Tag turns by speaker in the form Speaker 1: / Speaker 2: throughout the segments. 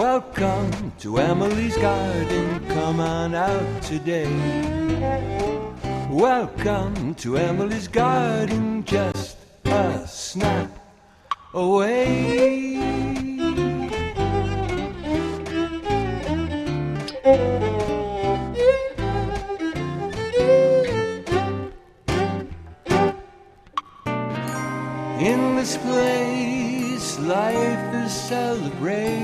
Speaker 1: Welcome to Emily's garden, come on out today. Welcome to Emily's garden, just a snap away. In this place, life is celebrated.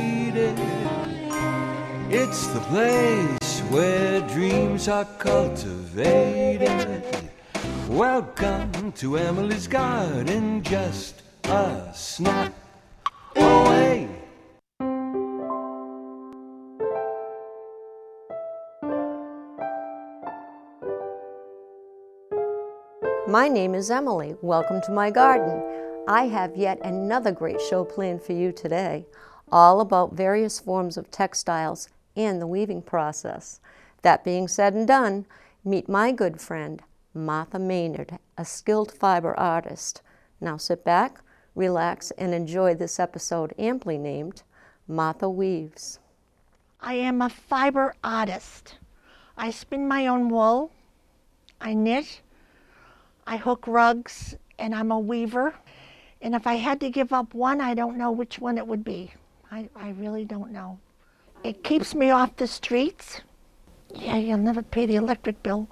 Speaker 1: It's the place where dreams are cultivated. Welcome to Emily's garden, just a snap away.
Speaker 2: My name is Emily. Welcome to my garden. I have yet another great show planned for you today, all about various forms of textiles and the weaving process. That being said and done, meet my good friend, Martha Maynard, a skilled fiber artist. Now sit back, relax, and enjoy this episode amply named Martha Weaves.
Speaker 3: I am a fiber artist. I spin my own wool, I knit, I hook rugs, and I'm a weaver. And if I had to give up one, I don't know which one it would be. I really don't know. It keeps me off the streets. Yeah, you'll never pay the electric bill.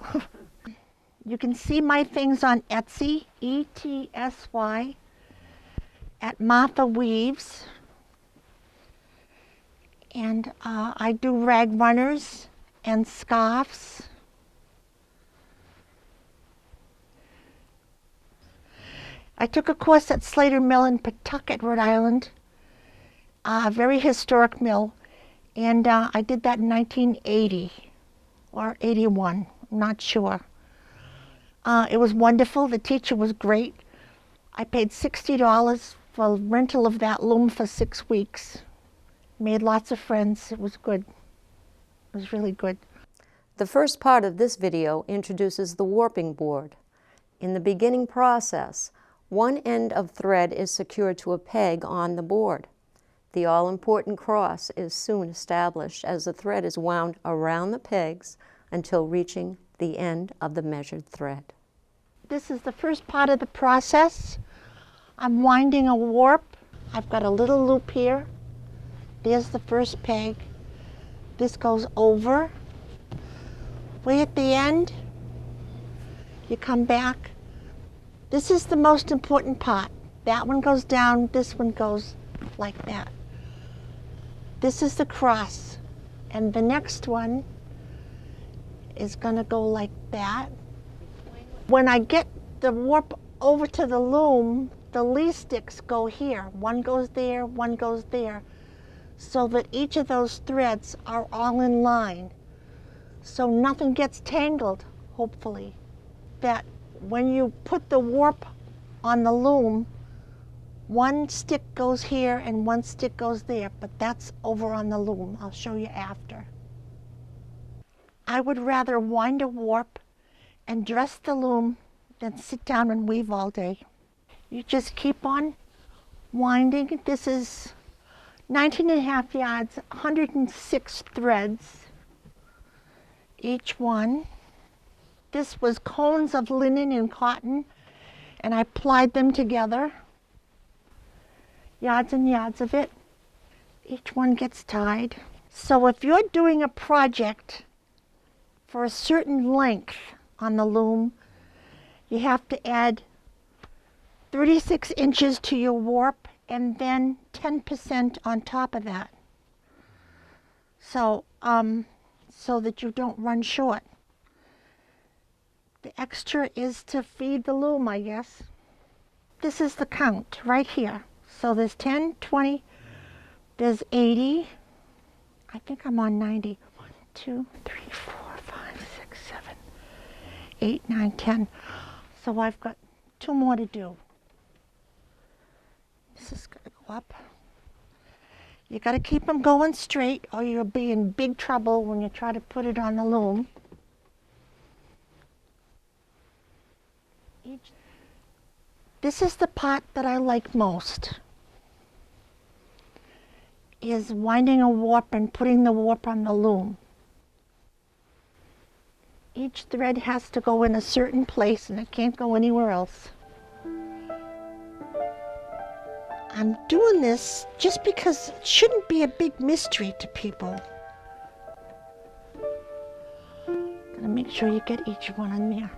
Speaker 3: You can see my things on Etsy, E-T-S-Y, at Martha Weaves. And I do rag runners and scarves. I took a course at Slater Mill in Pawtucket, Rhode Island, a very historic mill, and I did that in 1980 or 81, I'm not sure. It was wonderful. The teacher was great. I paid $60 for rental of that loom for 6 weeks. Made lots of friends. It was good. It was really good.
Speaker 2: The first part of this video introduces the warping board. In the beginning process, one end of thread is secured to a peg on the board. The all-important cross is soon established as the thread is wound around the pegs until reaching the end of the measured thread.
Speaker 3: This is the first part of the process. I'm winding a warp. I've got a little loop here. There's the first peg. This goes over. Way at the end, you come back. This is the most important part. That one goes down, this one goes like that. This is the cross. And the next one is gonna go like that. When I get the warp over to the loom, the lee sticks go here. One goes there, one goes there, so that each of those threads are all in line. So nothing gets tangled, hopefully. That when you put the warp on the loom, one stick goes here and one stick goes there, but that's over on the loom. I'll show you after. I would rather wind a warp and dress the loom than sit down and weave all day. You just keep on winding. This is 19.5 yards, 106 threads, each one. This was cones of linen and cotton, and I plied them together. Yards and yards of it. Each one gets tied. So if you're doing a project for a certain length on the loom, you have to add 36 inches to your warp and then 10% on top of that. So, so that you don't run short. The extra is to feed the loom, I guess. This is the count right here. So there's 10, 20, there's 80. I think I'm on 90. 1, 2, 3, 4, 5, 6, 7, 8, 9, 10. So I've got 2 more to do. This is going to go up. You got to keep them going straight or you'll be in big trouble when you try to put it on the loom. This is the part that I like most. is winding a warp and putting the warp on the loom. Each thread has to go in a certain place and it can't go anywhere else. I'm doing this just because it shouldn't be a big mystery to people. Gotta make sure you get each one in there.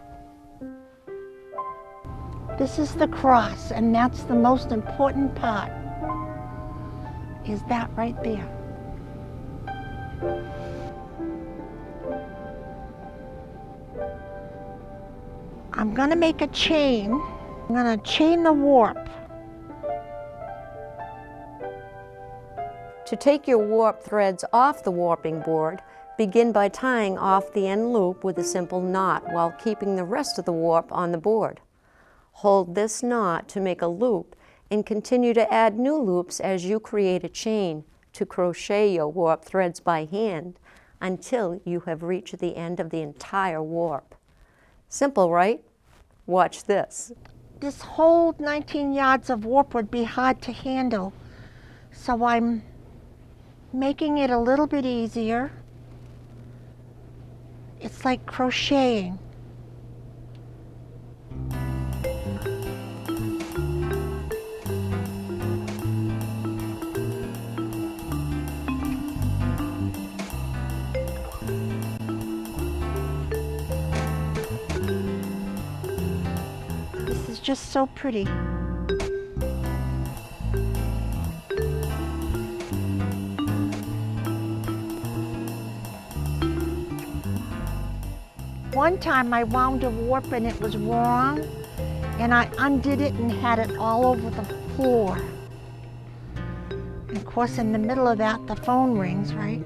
Speaker 3: This is the cross, and that's the most important part, is that right there. I'm gonna make a chain. I'm gonna chain the warp.
Speaker 2: To take your warp threads off the warping board, begin by tying off the end loop with a simple knot while keeping the rest of the warp on the board. Hold this knot to make a loop and continue to add new loops as you create a chain to crochet your warp threads by hand until you have reached the end of the entire warp. Simple, right? Watch this.
Speaker 3: This whole 19 yards of warp would be hard to handle, so I'm making it a little bit easier. It's like crocheting. This is just so pretty. One time I wound a warp and it was wrong, and I undid it and had it all over the floor. And of course, in the middle of that, the phone rings, right?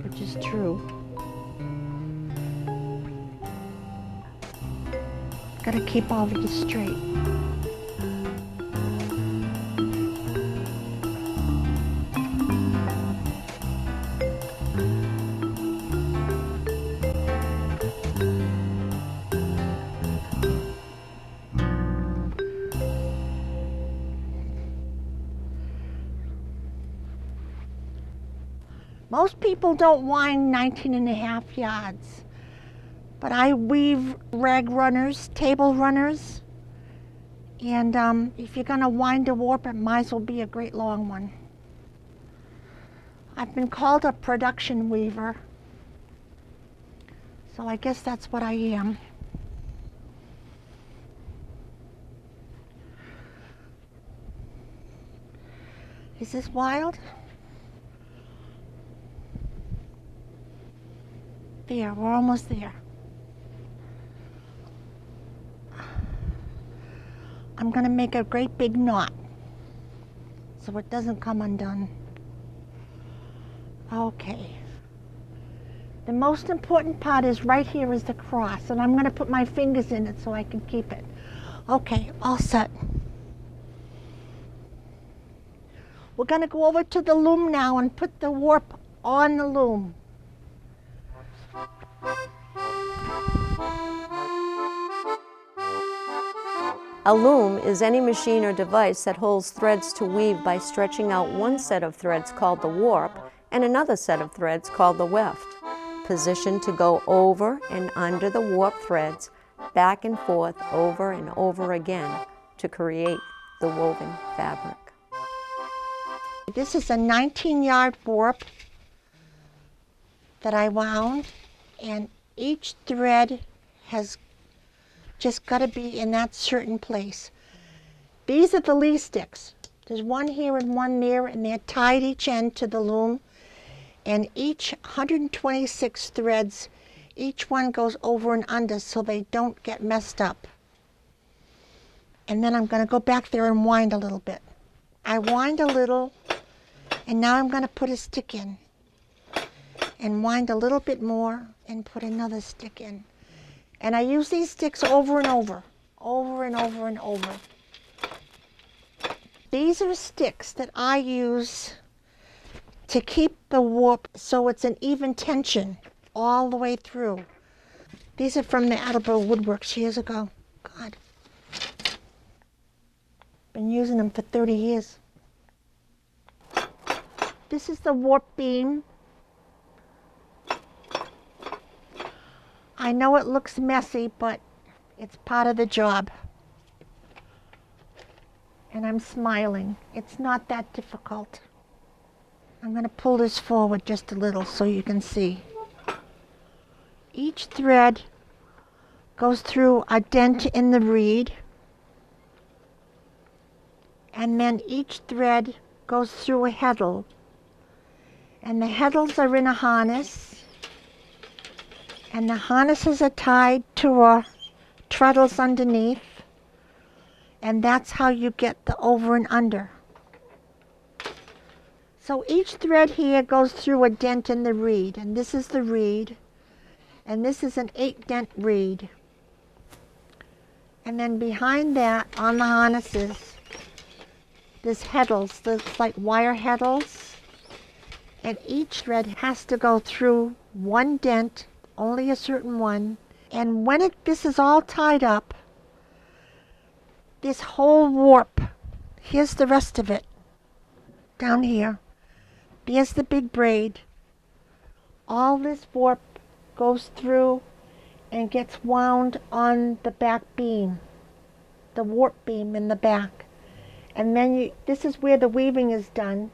Speaker 3: Which is true. Gotta keep all of this straight. Most people don't wind 19.5 yards, but I weave rag runners, table runners, and if you're gonna wind a warp, it might as well be a great long one. I've been called a production weaver, so I guess that's what I am. Is this wild? There, we're almost there. I'm gonna make a great big knot so it doesn't come undone. Okay. The most important part is right here is the cross, and I'm gonna put my fingers in it so I can keep it. Okay, all set. We're gonna go over to the loom now and put the warp on the loom.
Speaker 2: A loom is any machine or device that holds threads to weave by stretching out one set of threads called the warp and another set of threads called the weft, positioned to go over and under the warp threads, back and forth over and over again to create the woven fabric.
Speaker 3: This is a 19-yard warp that I wound, and each thread has just got to be in that certain place. These are the lee sticks. There's one here and one there, and they're tied each end to the loom, and each 126 threads, each one goes over and under so they don't get messed up. And then I'm going to go back there and wind a little bit. I wind a little, and now I'm going to put a stick in and wind a little bit more and put another stick in. And I use these sticks over and over, over and over and over. These are sticks that I use to keep the warp so it's an even tension all the way through. These are from the Attleboro Woodworks years ago. God. Been using them for 30 years. This is the warp beam. I know it looks messy, but it's part of the job. And I'm smiling. It's not that difficult. I'm going to pull this forward just a little so you can see. Each thread goes through a dent in the reed, and then each thread goes through a heddle. And the heddles are in a harness, and the harnesses are tied to treadles underneath, and that's how you get the over and under. So each thread here goes through a dent in the reed, and this is the reed, and this is an 8-dent reed. And then behind that, on the harnesses, there's heddles, there's like wire heddles, and each thread has to go through one dent, only a certain one. And when this is all tied up, this whole warp, here's the rest of it, down here. There's the big braid. All this warp goes through and gets wound on the back beam, the warp beam in the back. And then this is where the weaving is done.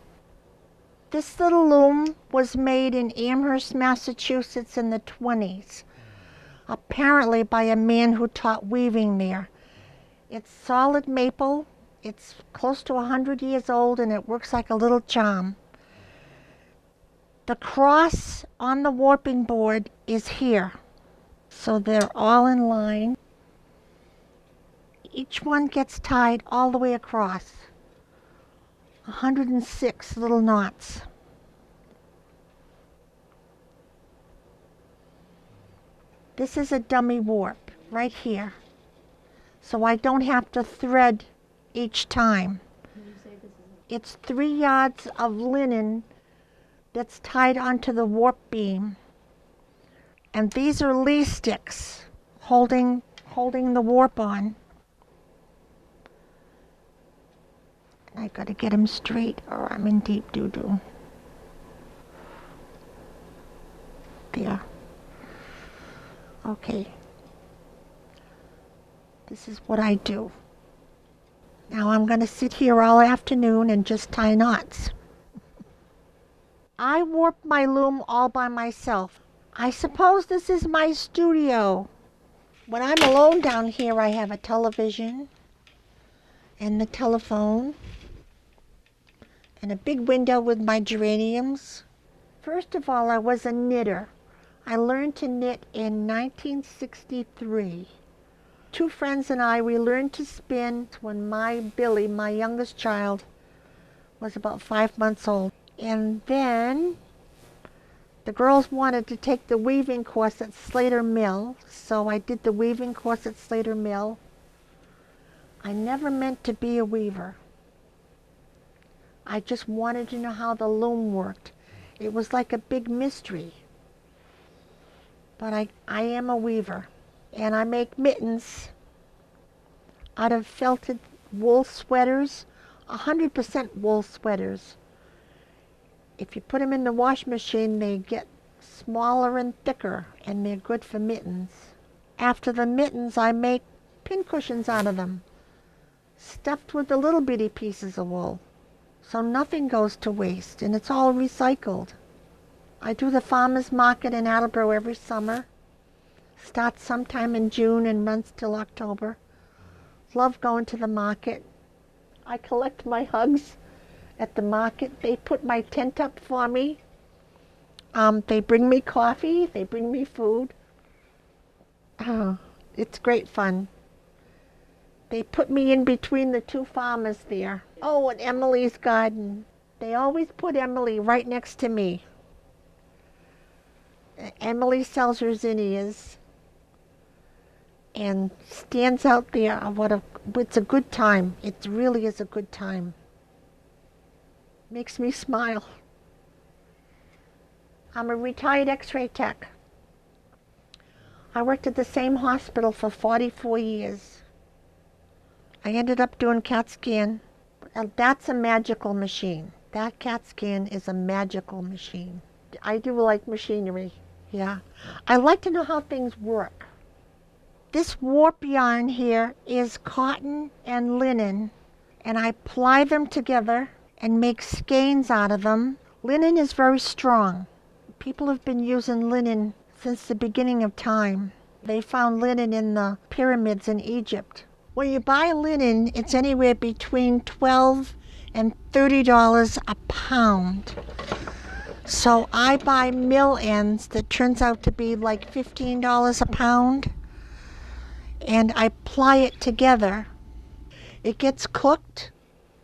Speaker 3: This little loom was made in Amherst, Massachusetts in the 20s, apparently by a man who taught weaving there. It's solid maple, it's close to 100 years old, and it works like a little charm. The cross on the warping board is here, so they're all in line. Each one gets tied all the way across. 106 little knots. This is a dummy warp right here, so I don't have to thread each time. It's 3 yards of linen that's tied onto the warp beam, and these are lee sticks holding the warp on. I gotta get them straight or I'm in deep doo-doo. There. Okay. This is what I do. Now I'm gonna sit here all afternoon and just tie knots. I warp my loom all by myself. I suppose this is my studio. When I'm alone down here, I have a television and the telephone and a big window with my geraniums. First of all, I was a knitter. I learned to knit in 1963. 2 friends and I, we learned to spin when Billy, my youngest child, was about 5 months old. And then the girls wanted to take the weaving course at Slater Mill, so I did the weaving course at Slater Mill. I never meant to be a weaver. I just wanted to know how the loom worked. It was like a big mystery. But I am a weaver, and I make mittens out of felted wool sweaters, 100% wool sweaters. If you put them in the wash machine, they get smaller and thicker, and they're good for mittens. After the mittens, I make pincushions out of them, stuffed with the little bitty pieces of wool. So nothing goes to waste, and it's all recycled. I do the farmers market in Attleboro every summer. Starts sometime in June and runs till October. Love going to the market. I collect my hugs at the market. They put my tent up for me. They bring me coffee. They bring me food. Oh, it's great fun. They put me in between the 2 farmers there. Oh, and Emily's garden. They always put Emily right next to me. Emily sells her zinnias and stands out there. It's a good time. It really is a good time. Makes me smile. I'm a retired x-ray tech. I worked at the same hospital for 44 years. I ended up doing CAT scan. That's a magical machine. That CAT scan is a magical machine. I do like machinery. Yeah. I like to know how things work. This warp yarn here is cotton and linen, and I ply them together and make skeins out of them. Linen is very strong. People have been using linen since the beginning of time. They found linen in the pyramids in Egypt. When you buy linen, it's anywhere between $12 and $30 a pound. So I buy mill ends that turns out to be like $15 a pound, and I ply it together. It gets cooked.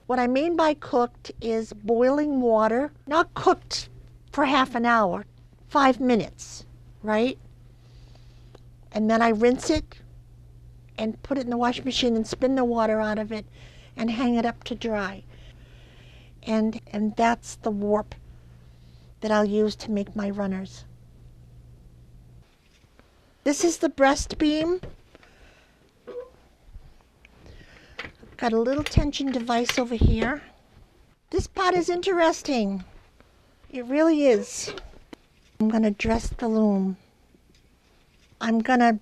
Speaker 3: What I mean by cooked is boiling water, not cooked for half an hour, 5 minutes, right? And then I rinse it and put it in the washing machine and spin the water out of it and hang it up to dry. And that's the warp that I'll use to make my runners. This is the breast beam. Got a little tension device over here. This part is interesting. It really is. I'm going to dress the loom. I'm going to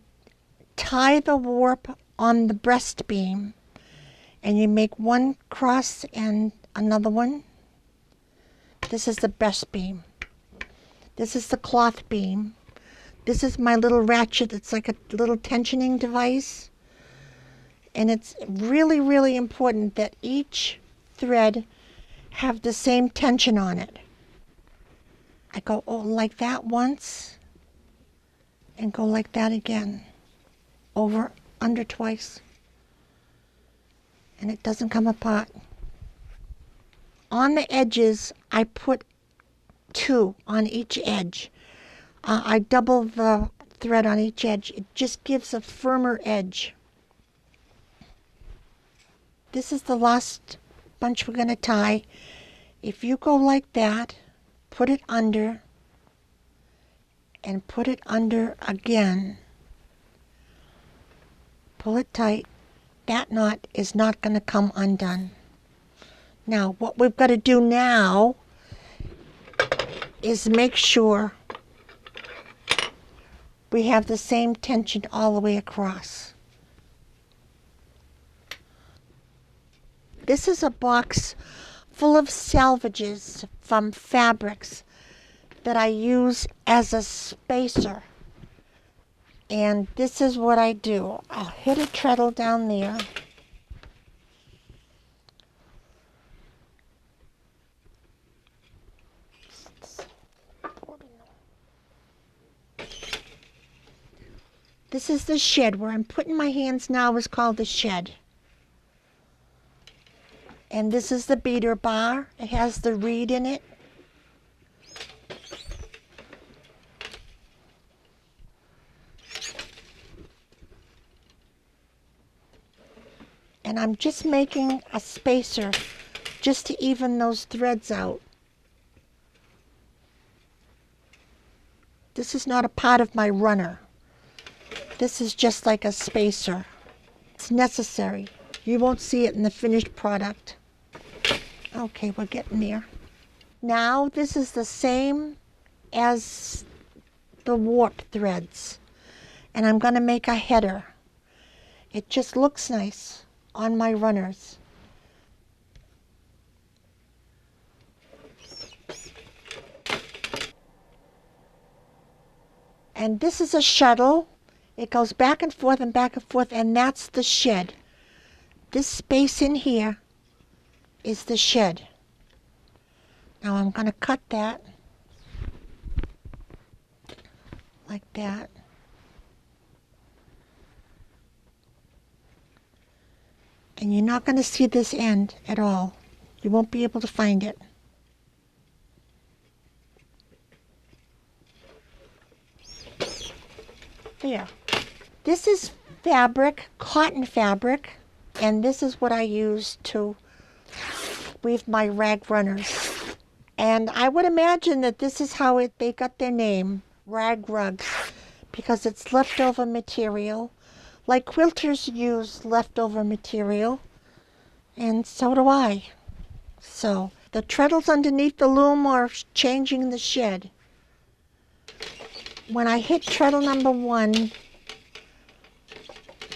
Speaker 3: tie the warp on the breast beam, and you make one cross and another one. This is the breast beam. This is the cloth beam. This is my little ratchet. It's like a little tensioning device. And it's really, really important that each thread have the same tension on it. I go like that once and go like that again, over, under twice, and it doesn't come apart. On the edges, I put 2 on each edge. I double the thread on each edge. It just gives a firmer edge. This is the last bunch we're going to tie. If you go like that, put it under, and put it under again, pull it tight, that knot is not going to come undone. Now, what we've got to do now is make sure we have the same tension all the way across. This is a box full of salvages from fabrics that I use as a spacer. And this is what I do. I'll hit a treadle down there. This is the shed. Where I'm putting my hands now is called the shed. And this is the beater bar. It has the reed in it. And I'm just making a spacer just to even those threads out. This is not a part of my runner. This is just like a spacer. It's necessary. You won't see it in the finished product. Okay, we're getting there. Now this is the same as the warp threads. And I'm going to make a header. It just looks nice on my runners. And this is a shuttle. It goes back and forth, and that's the shed. This space in here is the shed. Now I'm going to cut that like that. And you're not going to see this end at all. You won't be able to find it. There. This is fabric, cotton fabric, and this is what I use to weave my rag runners. And I would imagine that this is how they got their name, rag rugs, because it's leftover material. Like quilters use leftover material, and so do I. So The treadles underneath the loom are changing the shed. When I hit treadle number 1,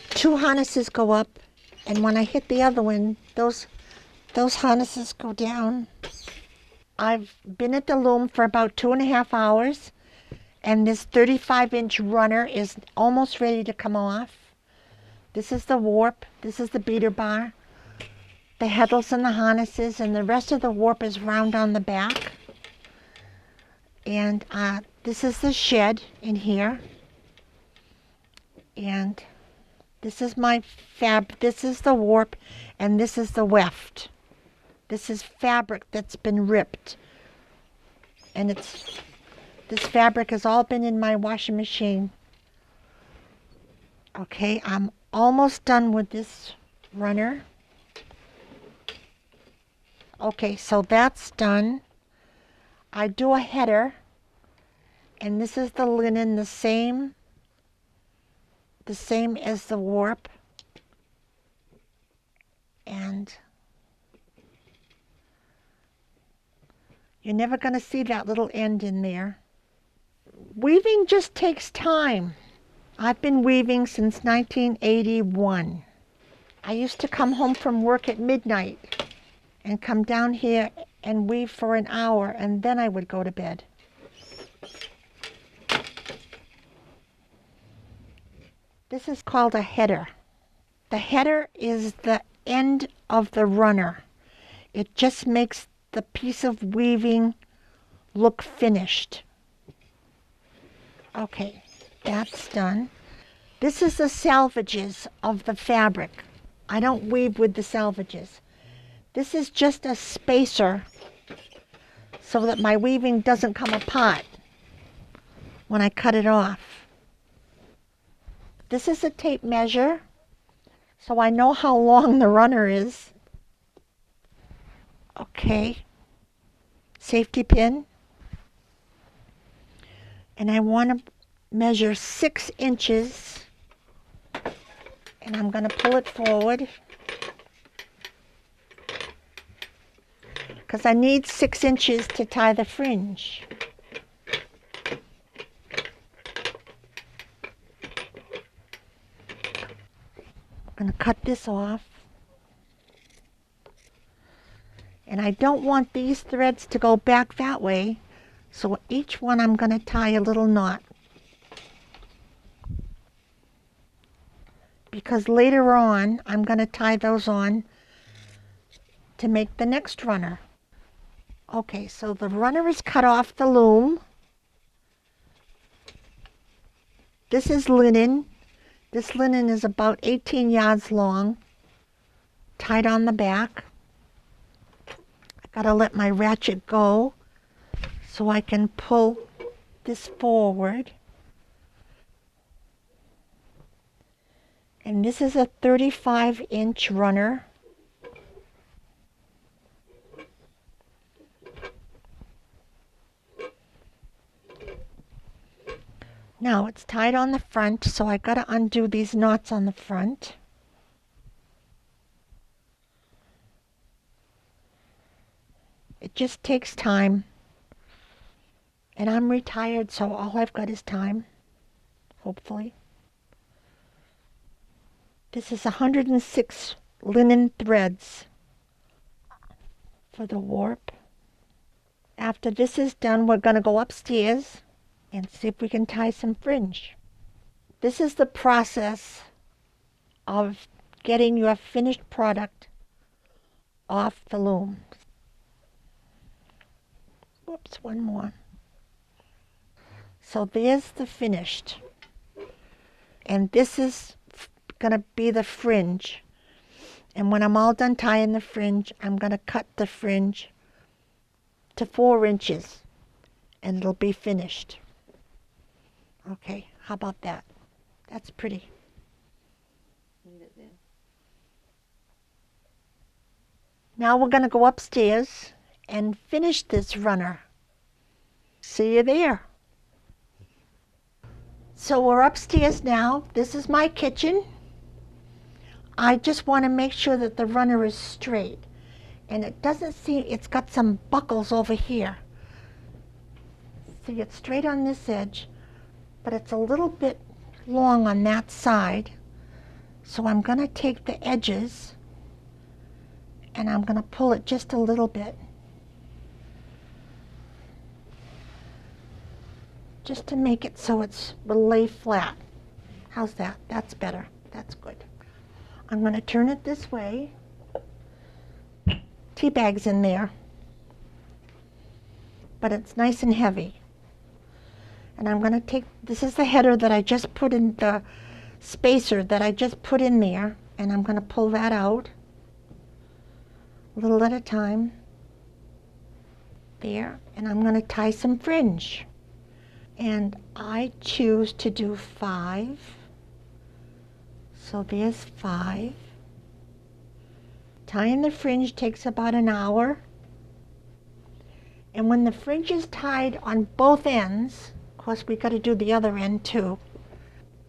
Speaker 3: 2 harnesses go up, and when I hit the other one, those harnesses go down. I've been at the loom for about 2.5 hours, and this 35-inch runner is almost ready to come off. This is the warp, this is the beater bar, the heddles and the harnesses, and the rest of the warp is round on the back. And this is the shed in here. And this is my this is the warp, and this is the weft. This is fabric that's been ripped. And this fabric has all been in my washing machine. Okay, I'm almost done with this runner. Okay, so that's done. I do a header, and this is the linen, the same as the warp. And you're never going to see that little end in there. Weaving just takes time. I've been weaving since 1981. I used to come home from work at midnight and come down here and weave for an hour, and then I would go to bed. This is called a header. The header is the end of the runner. It just makes the piece of weaving look finished. Okay, that's done. This is the salvages of the fabric. I don't weave with the salvages. This is just a spacer so that my weaving doesn't come apart when I cut it off. This is a tape measure, so I know how long the runner is. Okay, safety pin. And I want to measure 6 inches, and I'm going to pull it forward because I need 6 inches to tie the fringe. I'm going to cut this off. And I don't want these threads to go back that way, so each one I'm going to tie a little knot. Because later on, I'm going to tie those on to make the next runner. Okay, so the runner is cut off the loom. This is linen. This linen is about 18 yards long, tied on the back. I gotta let my ratchet go so I can pull this forward. And this is a 35-inch runner. Now it's tied on the front, so I gotta undo these knots on the front. It just takes time. And I'm retired, so all I've got is time, hopefully. This is 106 linen threads for the warp. After this is done, we're going to go upstairs and see if we can tie some fringe. This is the process of getting your finished product off the loom. Whoops, one more. So there's the finished. And this is going to be the fringe. And when I'm all done tying the fringe, I'm going to cut the fringe to 4 inches and it'll be finished. Okay, how about that? That's pretty. Now we're going to go upstairs and finish this runner. See you there. So we're upstairs now. This is my kitchen. I just want to make sure that the runner is straight. And it doesn't seem, it's got some buckles over here. See, it's straight on this edge, but it's a little bit long on that side. So I'm going to take the edges and I'm going to pull it just a little bit. Just to make it so will lay flat. How's that? That's better. That's good. I'm going to turn it this way. Tea bag's in there, but it's nice and heavy. And I'm going to take, this is the header that I just put in, the spacer that I just put in there, and I'm going to pull that out a little at a time. There, and I'm going to tie some fringe. And I choose to do 5. So there's 5. Tying the fringe takes about an hour. And when the fringe is tied on both ends, of course we got to do the other end too,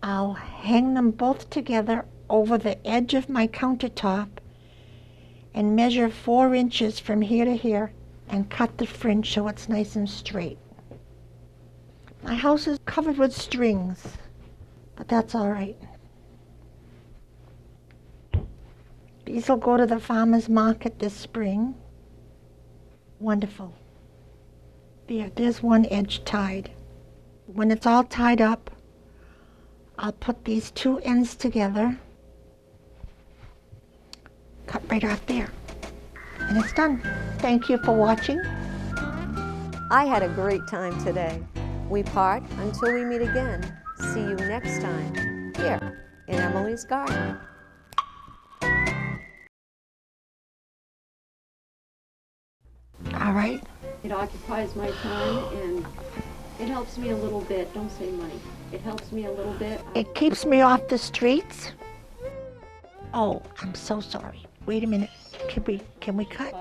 Speaker 3: I'll hang them both together over the edge of my countertop and measure 4 inches from here to here and cut the fringe so it's nice and straight. My house is covered with strings, but that's all right. These will go to the farmer's market this spring. Wonderful. There's one edge tied. When it's all tied up, I'll put these 2 ends together, cut right off there, and it's done. Thank you for watching.
Speaker 2: I had a great time today. We part until we meet again. See you next time here in Emily's Garden.
Speaker 3: All right.
Speaker 4: It occupies my time and it helps me a little bit. Don't say money. It helps me a little bit.
Speaker 3: It keeps me off the streets. Oh, I'm so sorry. Wait a minute. Can we cut?